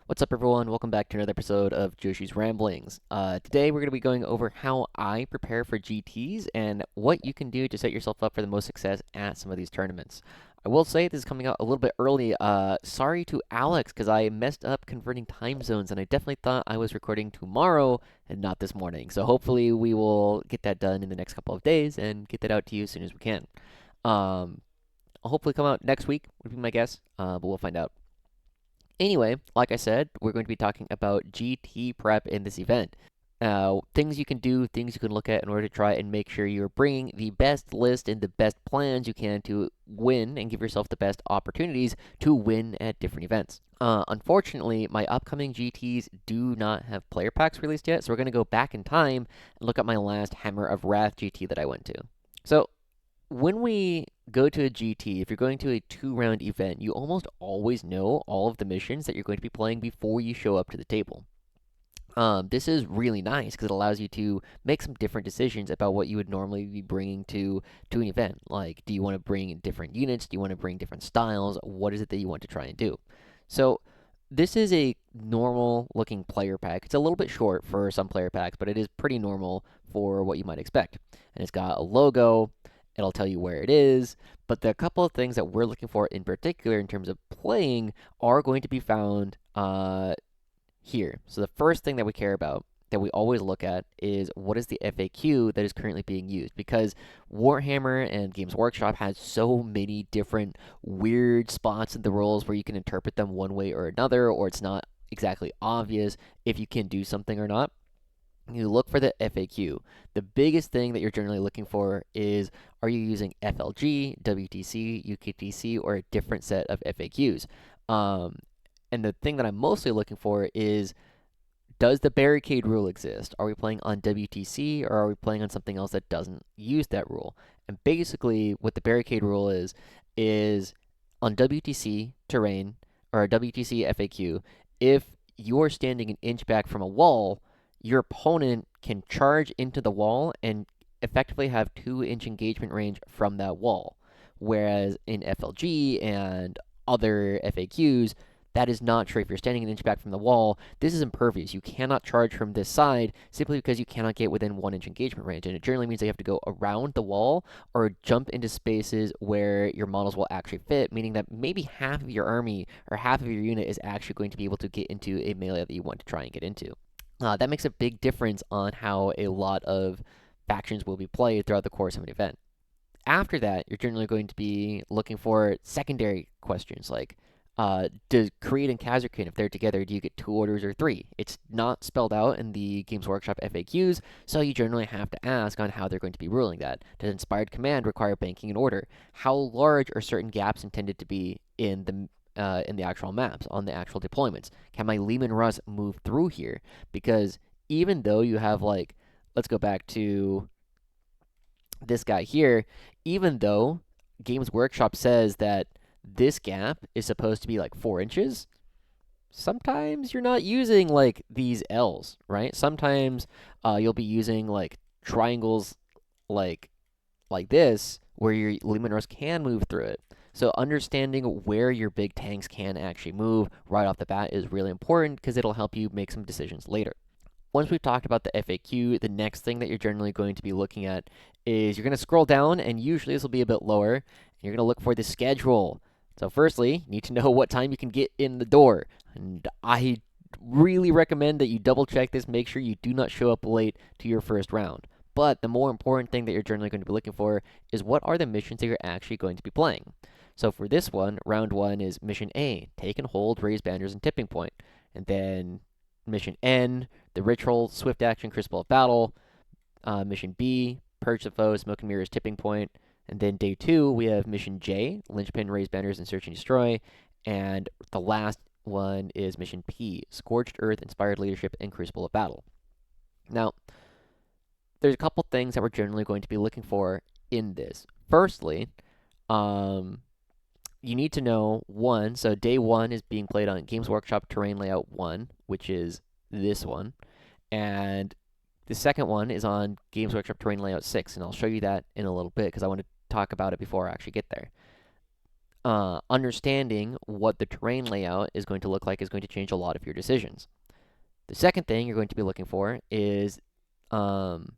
What's up, everyone? Welcome back to another episode of Joshi's Ramblings. Today, we're going to be going over how I prepare for GTs and what you can do to set yourself up for the most success at some of these tournaments. I will say this is coming out a little bit early. Sorry to Alex because I messed up converting time zones, and I definitely thought I was recording tomorrow and not this morning. So hopefully, we will get that done in the next couple of days and get that out to you as soon as we can. Um, I'll hopefully come out next week would be my guess, but we'll find out. Anyway, like I said, we're going to be talking about GT prep in this event. Things you can do, things you can look at in order to try and make sure you're bringing the best list and the best plans you can to win and give yourself the best opportunities to win at different events. Unfortunately, my upcoming GTs do not have player packs released yet, so we're going to go back in time and look at my last Hammer of Wrath GT that I went to. So, when we go to a GT, if you're going to a 2 round event, you almost always know all of the missions that you're going to be playing before you show up to the table. This is really nice because it allows you to make some different decisions about what you would normally be bringing to an event. Like, do you want to bring different units? Do you want to bring different styles? What is it that you want to try and do? So, this is a normal looking player pack. It's a little bit short for some player packs, but it is pretty normal for what you might expect. And it's got a logo, it'll tell you where it is, but the couple of things that we're looking for in particular in terms of playing are going to be found here. So the first thing that we care about, that we always look at, is what is the FAQ that is currently being used, because Warhammer and Games Workshop has so many different weird spots in the rules where you can interpret them one way or another, or it's not exactly obvious if you can do something or not. You look for the FAQ. The biggest thing that you're generally looking for is, are you using FLG, WTC, UKTC, or a different set of FAQs? And the thing that I'm mostly looking for is, does the barricade rule exist? Are we playing on WTC, or are we playing on something else that doesn't use that rule? And basically, what the barricade rule is on WTC terrain or WTC FAQ, if you're standing an inch back from a wall, your opponent can charge into the wall and effectively have 2 inch engagement range from that wall. Whereas in FLG and other FAQs, that is not true. If you're standing an inch back from the wall, this is impervious. You cannot charge from this side simply because you cannot get within 1 inch engagement range. And it generally means they have to go around the wall or jump into spaces where your models will actually fit, meaning that maybe half of your army or half of your unit is actually going to be able to get into a melee that you want to try and get into. That makes a big difference on how a lot of factions will be played throughout the course of an event. After that, you're generally going to be looking for secondary questions like, does Creed and Kazarkin, if they're together, do you get 2 orders or 3? It's not spelled out in the Games Workshop FAQs, so you generally have to ask on how they're going to be ruling that. Does Inspired Command require banking an order? How large are certain gaps intended to be in the actual maps, on the actual deployments? Can my Lehman Russ move through here? Because even though you have, like, let's go back to this guy here, even though Games Workshop says that this gap is supposed to be like 4 inches, sometimes you're not using like these L's, right? Sometimes you'll be using like triangles like this where your Luminous can move through it. So understanding where your big tanks can actually move right off the bat is really important because it'll help you make some decisions later. Once we've talked about the FAQ, the next thing that you're generally going to be looking at is, you're going to scroll down, and usually this will be a bit lower, and you're going to look for the schedule. So firstly, you need to know what time you can get in the door. And I really recommend that you double check this, make sure you do not show up late to your first round. But the more important thing that you're generally going to be looking for is, what are the missions that you're actually going to be playing. So for this one, round 1 is Mission A, take and hold, raise banners, and tipping point. And then Mission N, the Ritual, Swift Action, Crucible of Battle. Mission B, Purge the Foe, Smoke and Mirrors, Tipping Point. And then day 2, we have Mission J, Linchpin, Raise Banners, and Search and Destroy. And the last one is Mission P, Scorched Earth, Inspired Leadership, and Crucible of Battle. Now, there's a couple things that we're generally going to be looking for in this. Firstly, you need to know one. So day 1 is being played on Games Workshop Terrain Layout 1, which is this one. And the second one is on Games Workshop Terrain Layout 6, and I'll show you that in a little bit because I want to talk about it before I actually get there. understanding what the terrain layout is going to look like is going to change a lot of your decisions. The second thing you're going to be looking for is um,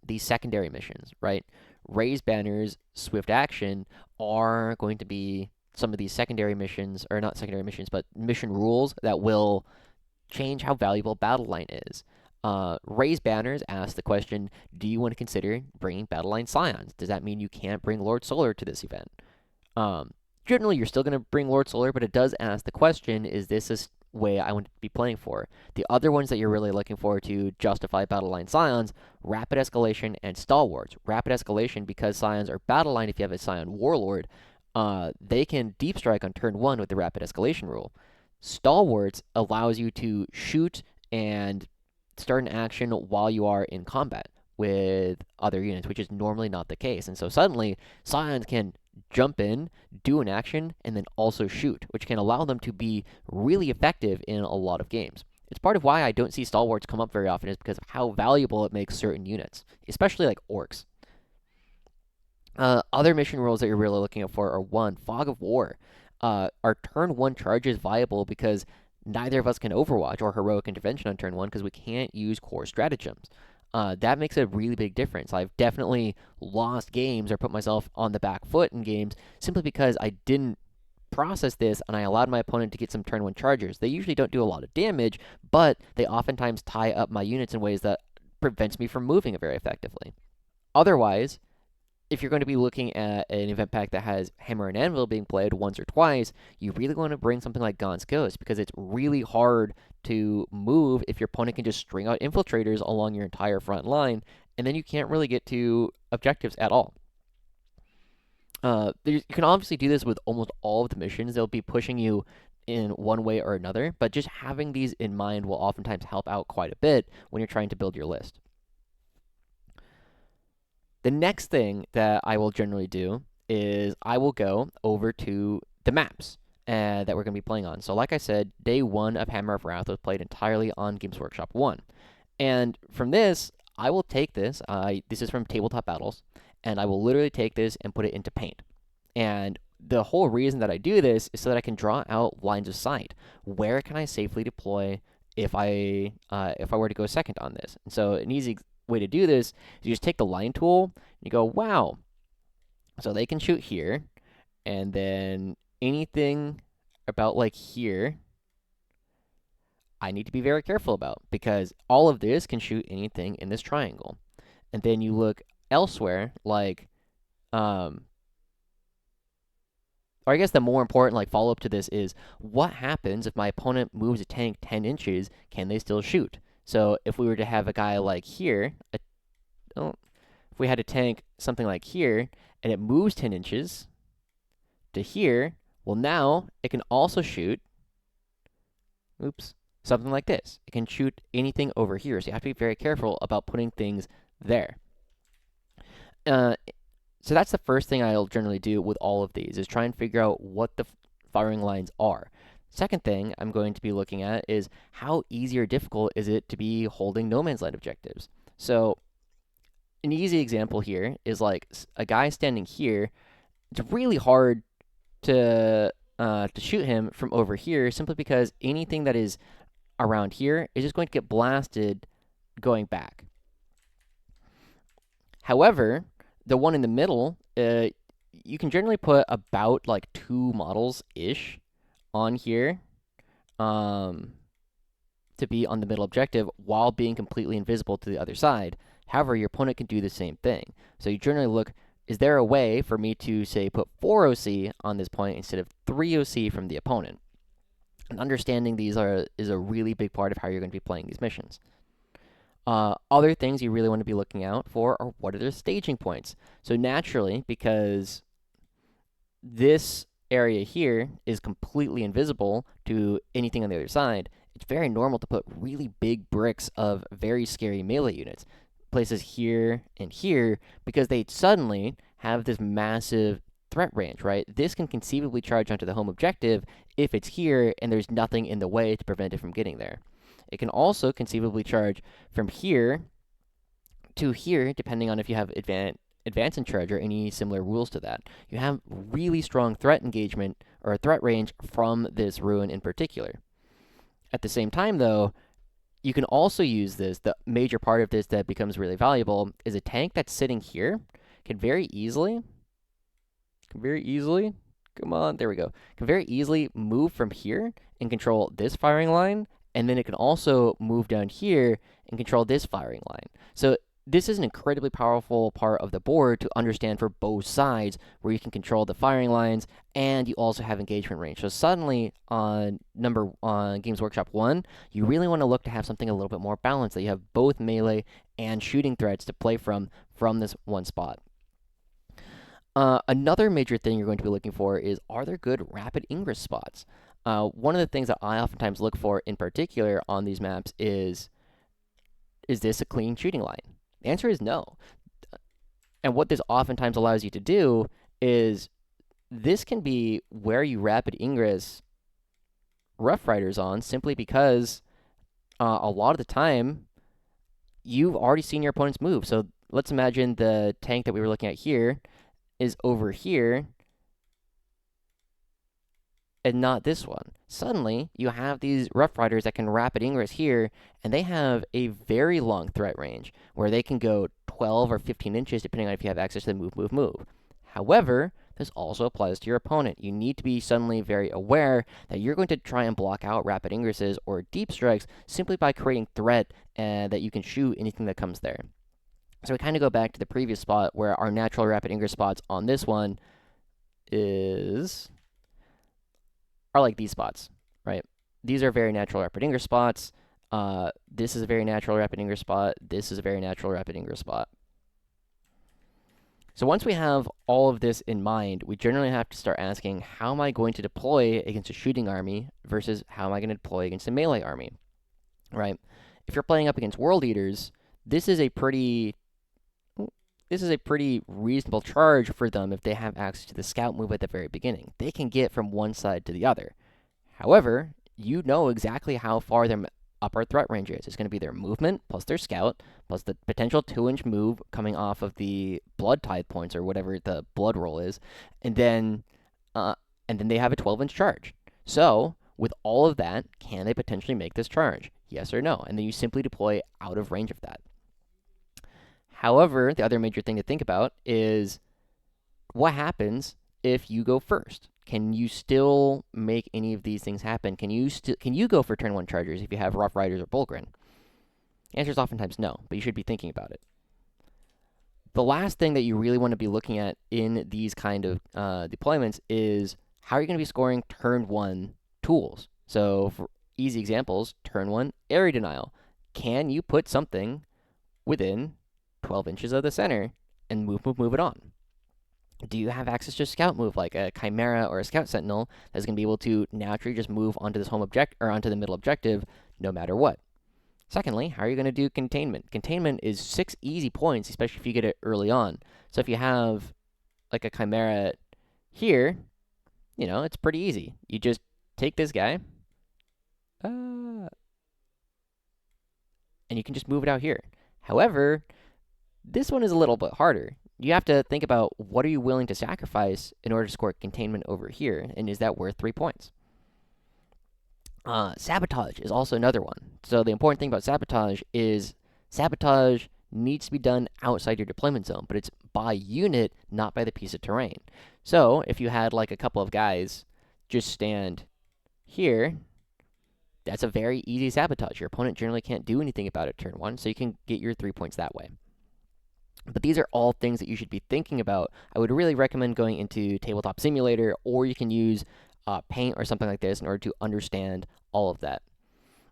these secondary missions, right? Raise banners, swift action are going to be some of these secondary missions, or not secondary missions, but mission rules that will change how valuable battle line is. Raise banners asks the question, do you want to consider bringing battle line scions? Does that mean you can't bring Lord Solar to this event? Um, Generally, you're still going to bring Lord Solar, but it does ask the question, is this a way I want to be playing for? The other ones that you're really looking for to justify Battle Line Scions, Rapid Escalation and Stalwarts. Rapid Escalation, because Scions are Battle Line if you have a Scion Warlord, they can Deep Strike on turn 1 with the Rapid Escalation rule. Stalwarts allows you to shoot and start an action while you are in combat with other units, which is normally not the case. And so suddenly, Scions can jump in, do an action, and then also shoot, which can allow them to be really effective in a lot of games. It's part of why I don't see Stalwarts come up very often, is because of how valuable it makes certain units, especially like Orcs. Other mission rules that you're really looking out for are one, Fog of War. Our turn 1 charge is viable because neither of us can Overwatch or Heroic Intervention on turn 1 because we can't use core stratagems. That makes a really big difference. I've definitely lost games or put myself on the back foot in games simply because I didn't process this and I allowed my opponent to get some turn 1 chargers. They usually don't do a lot of damage, but they oftentimes tie up my units in ways that prevents me from moving very effectively. Otherwise, if you're going to be looking at an event pack that has Hammer and Anvil being played once or twice, you really want to bring something like Gaunt's Ghost because it's really hard to move if your opponent can just string out infiltrators along your entire front line, and then you can't really get to objectives at all. You can obviously do this with almost all of the missions. They'll be pushing you in one way or another, but just having these in mind will oftentimes help out quite a bit when you're trying to build your list. The next thing that I will generally do is I will go over to the maps that we're going to be playing on. So like I said, day 1 of Hammer of Wrath was played entirely on Games Workshop 1. And from this, I will take this, this is from Tabletop Battles, and I will literally take this and put it into Paint. And the whole reason that I do this is so that I can draw out lines of sight. Where can I safely deploy if I were to go second on this? And so an easy way to do this is you just take the line tool and you go, wow, so they can shoot here, and then anything about like here I need to be very careful about because all of this can shoot anything in this triangle. And then you look elsewhere, like or I guess the more important like follow-up to this is what happens if my opponent moves a tank 10 inches, can they still shoot? So if we were to have a guy like here, if we had a tank something like here, and it moves 10 inches to here, well now it can also shoot, something like this. It can shoot anything over here, so you have to be very careful about putting things there. So that's the first thing I'll generally do with all of these, is try and figure out what the firing lines are. Second thing I'm going to be looking at is how easy or difficult is it to be holding no man's land objectives. So an easy example here is like a guy standing here. It's really hard to shoot him from over here simply because anything that is around here is just going to get blasted going back. However, the one in the middle, you can generally put about like 2 models-ish on here to be on the middle objective while being completely invisible to the other side. However, your opponent can do the same thing. So you generally look, is there a way for me to, say, put 4 OC on this point instead of 3 OC from the opponent? And understanding these is a really big part of how you're going to be playing these missions. Other things you really want to be looking out for are what are their staging points. So naturally, because this area here is completely invisible to anything on the other side, it's very normal to put really big bricks of very scary melee units, places here and here, because they suddenly have this massive threat range, right? This can conceivably charge onto the home objective if it's here and there's nothing in the way to prevent it from getting there. It can also conceivably charge from here to here, depending on if you have advance and charge or any similar rules to that. You have really strong threat engagement or threat range from this rune in particular. At the same time, though, you can also use this. The major part of this that becomes really valuable is a tank that's sitting here can very easily, come on, there we go, can very easily move from here and control this firing line, and then it can also move down here and control this firing line. So this is an incredibly powerful part of the board to understand for both sides, where you can control the firing lines and you also have engagement range. So suddenly on Games Workshop 1, you really want to look to have something a little bit more balanced, that you have both melee and shooting threats to play from this one spot. Another major thing you're going to be looking for is, are there good rapid ingress spots? One of the things that I oftentimes look for in particular on these maps is this a clean shooting line? The answer is no. And what this oftentimes allows you to do is, this can be where you rapid ingress Rough Riders on, simply because a lot of the time you've already seen your opponent's move. So let's imagine the tank that we were looking at here is over here and not this one. Suddenly, you have these Rough Riders that can rapid ingress here, and they have a very long threat range, where they can go 12 or 15 inches, depending on if you have access to the move. However, this also applies to your opponent. You need to be suddenly very aware that you're going to try and block out rapid ingresses or deep strikes simply by creating threat that you can shoot anything that comes there. So we kind of go back to the previous spot, where our natural rapid ingress spots on this one are like these spots, right? These are very natural rapid ingress spots. This is a very natural rapid ingress spot. This is a very natural rapid ingress spot. So once we have all of this in mind, we generally have to start asking, how am I going to deploy against a shooting army versus how am I going to deploy against a melee army, right? If you're playing up against World Eaters, this is a pretty reasonable charge for them if they have access to the scout move at the very beginning. They can get from one side to the other. However, you know exactly how far their upper threat range is. It's going to be their movement plus their scout plus the potential 2-inch move coming off of the blood tithe points or whatever the blood roll is, and then they have a 12-inch charge. So with all of that, can they potentially make this charge? Yes or no? And then you simply deploy out of range of that. However, the other major thing to think about is, what happens if you go first? Can you still make any of these things happen? Can you go for turn 1 chargers if you have Rough Riders or Bulgrin? The answer is oftentimes no, but you should be thinking about it. The last thing that you really want to be looking at in these kind of deployments is, how are you going to be scoring turn 1 tools? So for easy examples, turn 1 area denial. Can you put something within 12 inches of the center and move it on? Do you have access to a scout move, like a Chimera or a Scout Sentinel, that's going to be able to naturally just move onto this onto the middle objective, no matter what? Secondly, how are you going to do containment? Containment is 6 easy points, especially if you get it early on. So if you have like a Chimera here, it's pretty easy. You just take this guy, and you can just move it out here. However, this one is a little bit harder. You have to think about, what are you willing to sacrifice in order to score containment over here, and is that worth 3 points? Sabotage is also another one. So the important thing about sabotage is, sabotage needs to be done outside your deployment zone, but it's by unit, not by the piece of terrain. So if you had like a couple of guys just stand here, that's a very easy sabotage. Your opponent generally can't do anything about it turn 1, so you can get your 3 points that way. But these are all things that you should be thinking about. I would really recommend going into Tabletop Simulator, or you can use Paint or something like this in order to understand all of that.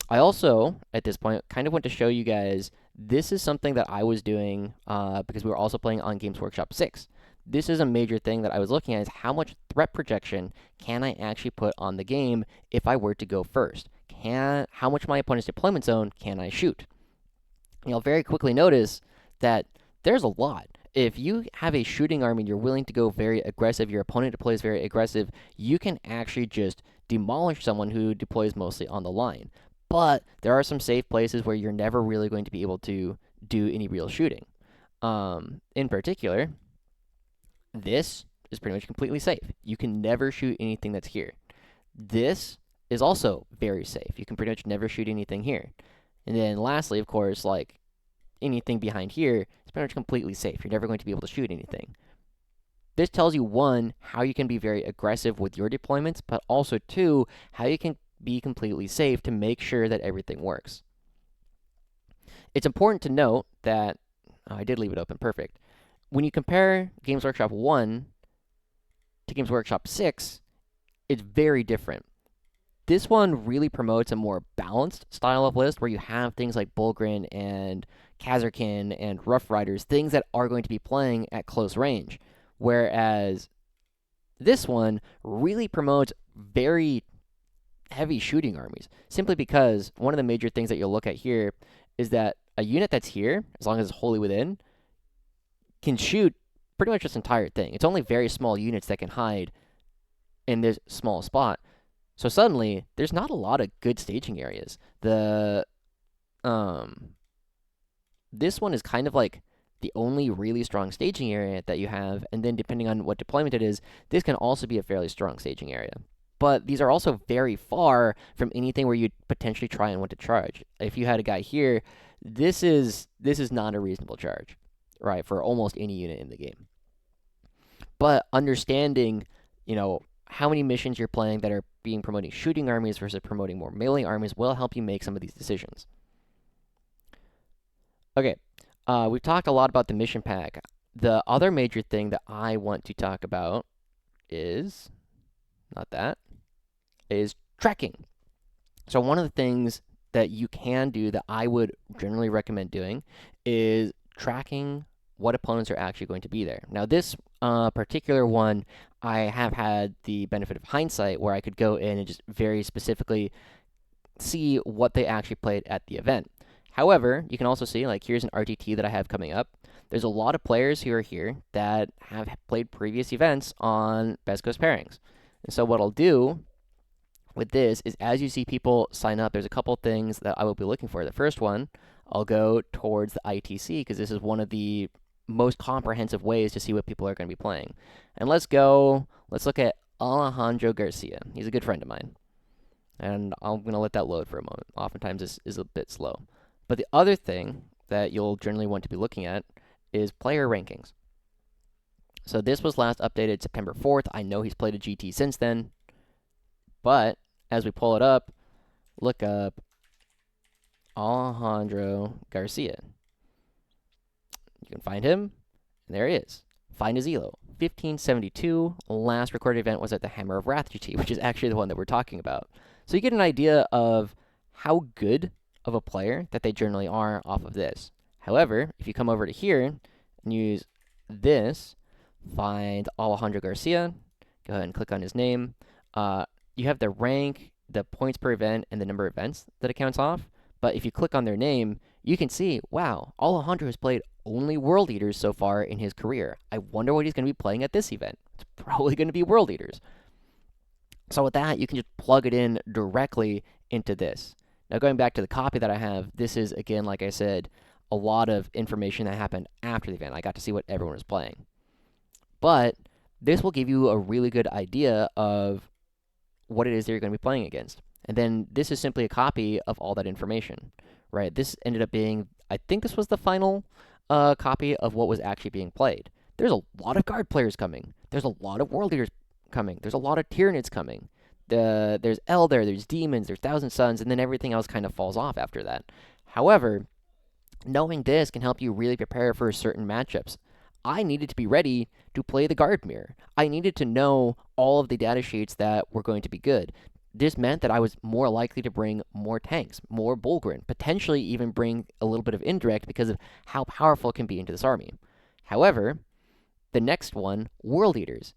I also, at this point, kind of want to show you guys, this is something that I was doing because we were also playing on Games Workshop 6. This is a major thing that I was looking at, is how much threat projection can I actually put on the game if I were to go first? How much my opponent's deployment zone can I shoot? You'll very quickly notice that there's a lot. If you have a shooting army and you're willing to go very aggressive, your opponent deploys very aggressive, you can actually just demolish someone who deploys mostly on the line. But there are some safe places where you're never really going to be able to do any real shooting. In particular, this is pretty much completely safe. You can never shoot anything that's here. This is also very safe. You can pretty much never shoot anything here. And then lastly, of course, like anything behind here is pretty much completely safe. You're never going to be able to shoot anything. This tells you, one, how you can be very aggressive with your deployments, but also, two, how you can be completely safe to make sure that everything works. It's important to note that, I did leave it open, perfect. When you compare Games Workshop 1 to Games Workshop 6, it's very different. This one really promotes a more balanced style of list where you have things like Bulgrin and Kazarkin and Rough Riders, things that are going to be playing at close range. Whereas this one really promotes very heavy shooting armies, simply because one of the major things that you'll look at here is that a unit that's here, as long as it's wholly within, can shoot pretty much this entire thing. It's only very small units that can hide in this small spot. So suddenly, there's not a lot of good staging areas. This one is kind of like the only really strong staging area that you have, and then depending on what deployment it is, this can also be a fairly strong staging area. But these are also very far from anything where you'd potentially try and want to charge. If you had a guy here, this is not a reasonable charge, right, for almost any unit in the game. But understanding, how many missions you're playing that are being promoting shooting armies versus promoting more melee armies will help you make some of these decisions. Okay, we've talked a lot about the mission pack. The other major thing that I want to talk about is, not that, is tracking. So one of the things that you can do that I would generally recommend doing is tracking what opponents are actually going to be there. Now, this particular one, I have had the benefit of hindsight where I could go in and just very specifically see what they actually played at the event. However, you can also see, like, here's an RTT that I have coming up. There's a lot of players who are here that have played previous events on Best Coast pairings. And so what I'll do with this is, as you see people sign up, there's a couple things that I will be looking for. The first one, I'll go towards the ITC, because this is one of the most comprehensive ways to see what people are going to be playing. And let's look at Alejandro Garcia. He's a good friend of mine. And I'm going to let that load for a moment. Oftentimes this is a bit slow. But the other thing that you'll generally want to be looking at is player rankings. So this was last updated September 4th. I know he's played a GT since then. But as we pull it up, look up Alejandro Garcia. You can find him, and there he is. Find his elo. 1572. Last recorded event was at the Hammer of Wrath GT, which is actually the one that we're talking about. So you get an idea of how good of a player that they generally are off of this. However, if you come over to here and use this, find Alejandro Garcia, go ahead and click on his name. You have the rank, the points per event, and the number of events that it counts off. But if you click on their name, you can see, wow, Alejandro has played only World Eaters so far in his career. I wonder what he's going to be playing at this event. It's probably going to be World Eaters. So with that, you can just plug it in directly into this. Now, going back to the copy that I have, this is, again, like I said, a lot of information that happened after the event. I got to see what everyone was playing. But this will give you a really good idea of what it is that you're going to be playing against. And then this is simply a copy of all that information, right? This ended up being, I think this was the final copy of what was actually being played. There's a lot of guard players coming. There's a lot of World Eaters coming. There's a lot of Tyranids coming. There's Elder, there's Demons, there's Thousand Suns, and then everything else kind of falls off after that. However, knowing this can help you really prepare for certain matchups. I needed to be ready to play the guard mirror. I needed to know all of the data sheets that were going to be good. This meant that I was more likely to bring more tanks, more Bulgrin, potentially even bring a little bit of indirect because of how powerful it can be into this army. However, the next one, World Eaters.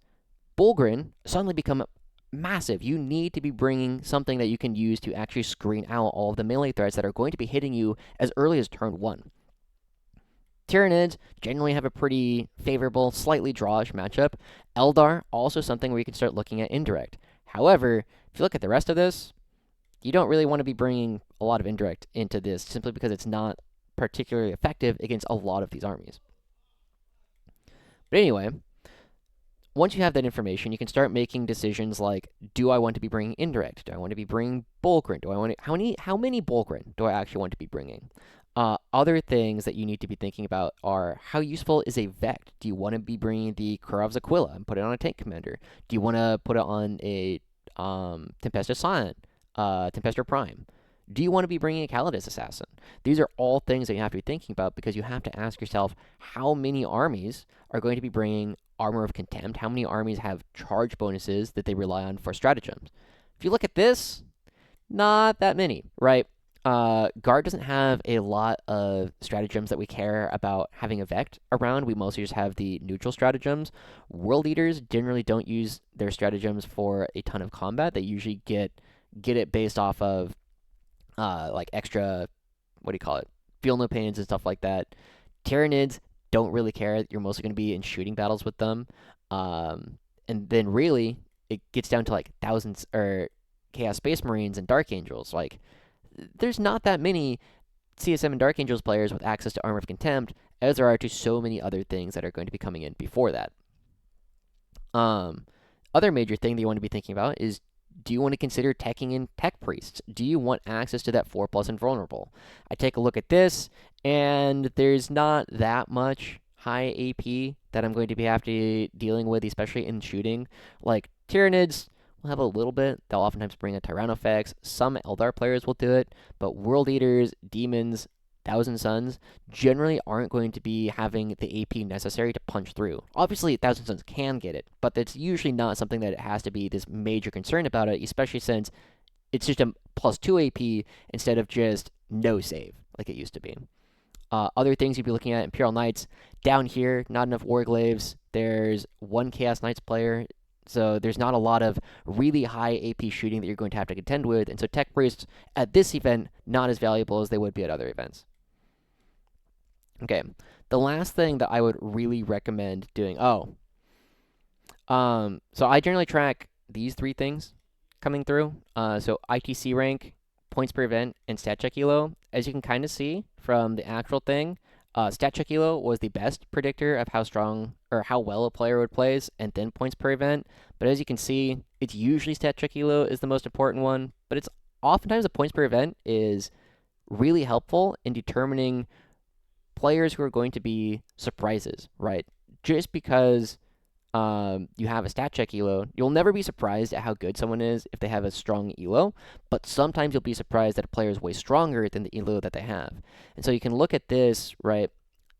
Bulgrin suddenly become massive. You need to be bringing something that you can use to actually screen out all of the melee threats that are going to be hitting you as early as turn 1. Tyranids generally have a pretty favorable, slightly drawish matchup. Eldar, also something where you can start looking at indirect. However, if you look at the rest of this, you don't really want to be bringing a lot of indirect into this, simply because it's not particularly effective against a lot of these armies. But anyway, once you have that information, you can start making decisions like, do I want to be bringing indirect? Do I want to be bringing Bulgrin? Do I want to, how many Bulgrin do I actually want to be bringing? Other things that you need to be thinking about are how useful is a Vect? Do you want to be bringing the Kurov's Aquila and put it on a tank commander? Do you want to put it on a Tempestus Silent, Tempestor Prime? Do you want to be bringing a Calidus Assassin? These are all things that you have to be thinking about because you have to ask yourself how many armies are going to be bringing Armor of Contempt? How many armies have charge bonuses that they rely on for stratagems? If you look at this, not that many, right? Guard doesn't have a lot of stratagems that we care about having a Vect around. We mostly just have the neutral stratagems. World Eaters generally don't use their stratagems for a ton of combat. They usually get it based off of like extra, what do you call it? Feel no pains and stuff like that. Tyranids don't really care. You're mostly going to be in shooting battles with them. And then really, it gets down to like thousands or Chaos Space Marines and Dark Angels. Like, there's not that many CSM and Dark Angels players with access to Armor of Contempt, as there are to so many other things that are going to be coming in before that. Other major thing that you want to be thinking about is, do you want to consider teching in Tech Priests? Do you want access to that 4+ invulnerable? I take a look at this, and there's not that much high AP that I'm going to be dealing with, especially in shooting. Like, Tyranids will have a little bit. They'll oftentimes bring a Tyrannofex. Some Eldar players will do it, but World Eaters, Demons, Thousand Suns generally aren't going to be having the AP necessary to punch through. Obviously, Thousand Suns can get it, but that's usually not something that it has to be this major concern about it, especially since it's just a +2 AP instead of just no save like it used to be. Other things you'd be looking at, Imperial Knights. Down here, not enough Warglaves. There's one Chaos Knights player, so there's not a lot of really high AP shooting that you're going to have to contend with, and so Tech Priests at this event, not as valuable as they would be at other events. Okay, the last thing that I would really recommend doing. So I generally track these three things coming through. So ITC rank, points per event, and stat check elo. As you can kind of see from the actual thing, stat check elo was the best predictor of how strong or how well a player would plays, and then points per event. But as you can see, it's usually stat check elo is the most important one. But it's oftentimes the points per event is really helpful in determining players who are going to be surprises, right? Just because you have a stat check elo, you'll never be surprised at how good someone is if they have a strong elo, but sometimes you'll be surprised that a player is way stronger than the elo that they have. And so you can look at this, right?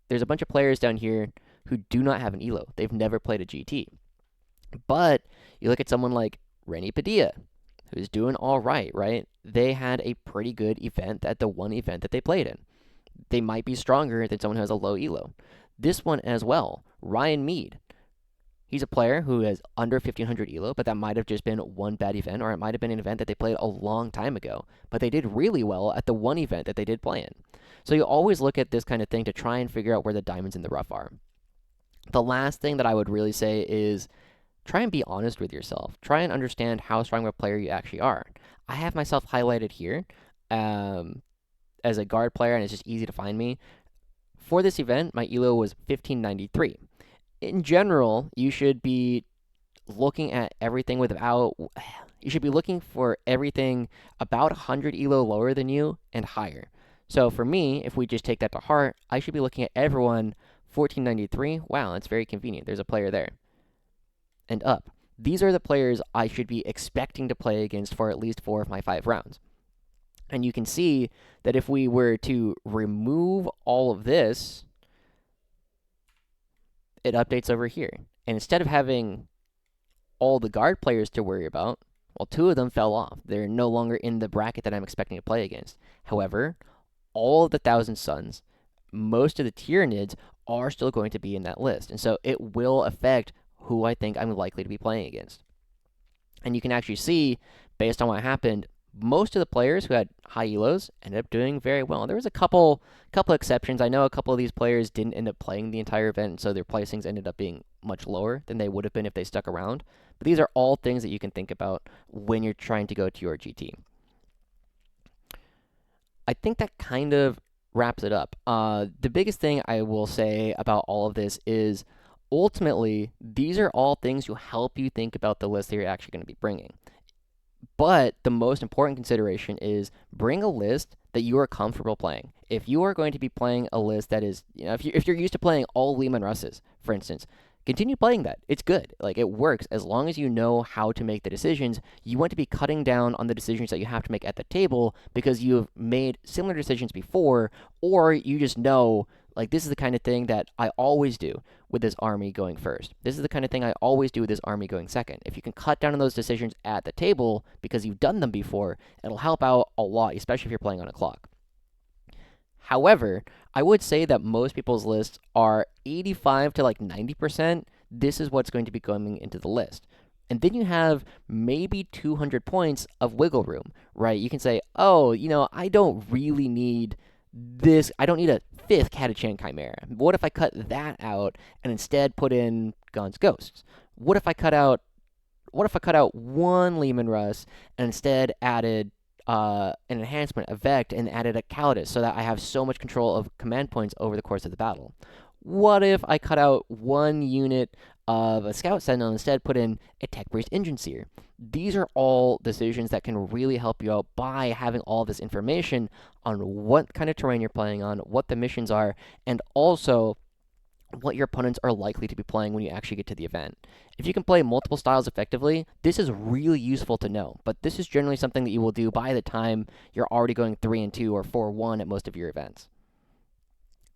There's a bunch of players down here who do not have an elo. They've never played a GT. But you look at someone like Renny Padilla, who's doing all right, right? They had a pretty good event at the one event that they played in. They might be stronger than someone who has a low elo. This one as well, Ryan Mead. He's a player who has under 1500 elo, but that might have just been one bad event, or it might have been an event that they played a long time ago. But they did really well at the one event that they did play in. So you always look at this kind of thing to try and figure out where the diamonds in the rough are. The last thing that I would really say is try and be honest with yourself. Try and understand how strong of a player you actually are. I have myself highlighted here as a guard player, and it's just easy to find me. For this event, my elo was 1593. In general, you should be looking at everything without. You should be looking for everything about 100 elo lower than you and higher. So for me, if we just take that to heart, I should be looking at everyone 1493. Wow, that's very convenient. There's a player there. And up. These are the players I should be expecting to play against for at least 4 of my 5 rounds. And you can see that if we were to remove all of this, it updates over here. And instead of having all the guard players to worry about, well, 2 of them fell off. They're no longer in the bracket that I'm expecting to play against. However, all of the Thousand Suns, most of the Tyranids are still going to be in that list. And so it will affect who I think I'm likely to be playing against. And you can actually see, based on what happened, most of the players who had high elos ended up doing very well. There was a couple exceptions. I know a couple of these players didn't end up playing the entire event, so their placings ended up being much lower than they would have been if they stuck around. But these are all things that you can think about when you're trying to go to your GT. I think that kind of wraps it up. The biggest thing I will say about all of this is ultimately, these are all things to help you think about the list that you're actually going to be bringing. But the most important consideration is bring a list that you are comfortable playing. If you are going to be playing a list that is, if you're used to playing all Lehman Russes, for instance, continue playing that. It's good. Like, it works as long as you know how to make the decisions. You want to be cutting down on the decisions that you have to make at the table because you've made similar decisions before, or you just know, like, this is the kind of thing that I always do with this army going first. This is the kind of thing I always do with this army going second. If you can cut down on those decisions at the table because you've done them before, it'll help out a lot, especially if you're playing on a clock. However, I would say that most people's lists are 85 to like 90%. This is what's going to be going into the list. And then you have maybe 200 points of wiggle room, right? You can say, oh, I don't really need this. I don't need a fifth Catachan Chimera. What if I cut that out and instead put in Gaunt's Ghosts? What if I cut out one Lehman Russ and instead added an enhancement, a Vect, and added a Calidus so that I have so much control of command points over the course of the battle? What if I cut out one unit of a Scout Sentinel and instead put in a Tech Priest Engine Seer? These are all decisions that can really help you out by having all this information on what kind of terrain you're playing on, what the missions are, and also what your opponents are likely to be playing when you actually get to the event. If you can play multiple styles effectively, this is really useful to know, but this is generally something that you will do by the time you're already going 3-2 or 4-1 at most of your events.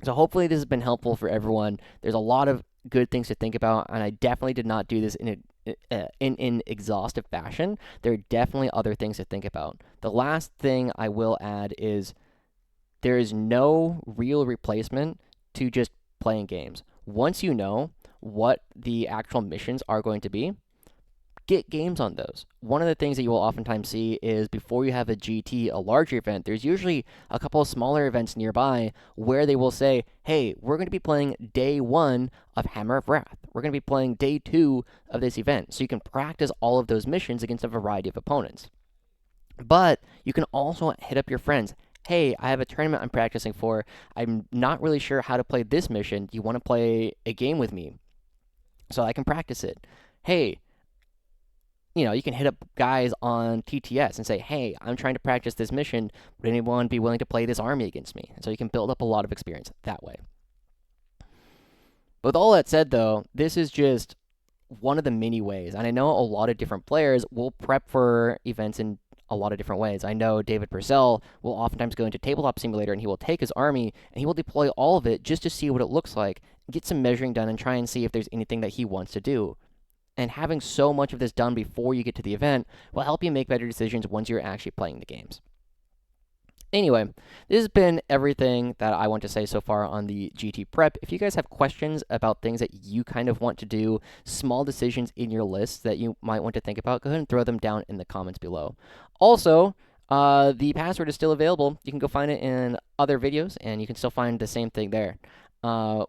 So hopefully this has been helpful for everyone. There's a lot of good things to think about, and I definitely did not do this in an exhaustive fashion. There are definitely other things to think about. The last thing I will add is there is no real replacement to just playing games. Once you know what the actual missions are going to be, get games on those. One of the things that you will oftentimes see is before you have a GT, a larger event, there's usually a couple of smaller events nearby where they will say, hey, we're going to be playing day 1 of Hammer of Wrath. We're going to be playing day 2 of this event. So you can practice all of those missions against a variety of opponents. But you can also hit up your friends. Hey, I have a tournament I'm practicing for. I'm not really sure how to play this mission. Do you want to play a game with me so I can practice it? Hey, you can hit up guys on TTS and say, hey, I'm trying to practice this mission. Would anyone be willing to play this army against me? And so you can build up a lot of experience that way. But with all that said, though, this is just one of the many ways. And I know a lot of different players will prep for events in a lot of different ways. I know David Purcell will oftentimes go into Tabletop Simulator and he will take his army and he will deploy all of it just to see what it looks like, get some measuring done, and try and see if there's anything that he wants to do. And having so much of this done before you get to the event will help you make better decisions once you're actually playing the games. Anyway, this has been everything that I want to say so far on the GT prep. If you guys have questions about things that you kind of want to do, small decisions in your list that you might want to think about, go ahead and throw them down in the comments below. Also, the password is still available. You can go find it in other videos, and you can still find the same thing there.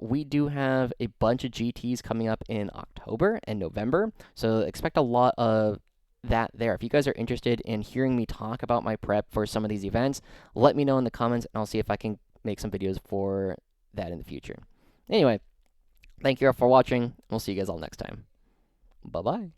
We do have a bunch of GTs coming up in October and November, so expect a lot of that there. If you guys are interested in hearing me talk about my prep for some of these events, let me know in the comments, and I'll see if I can make some videos for that in the future. Anyway, thank you all for watching. We'll see you guys all next time. Bye-bye.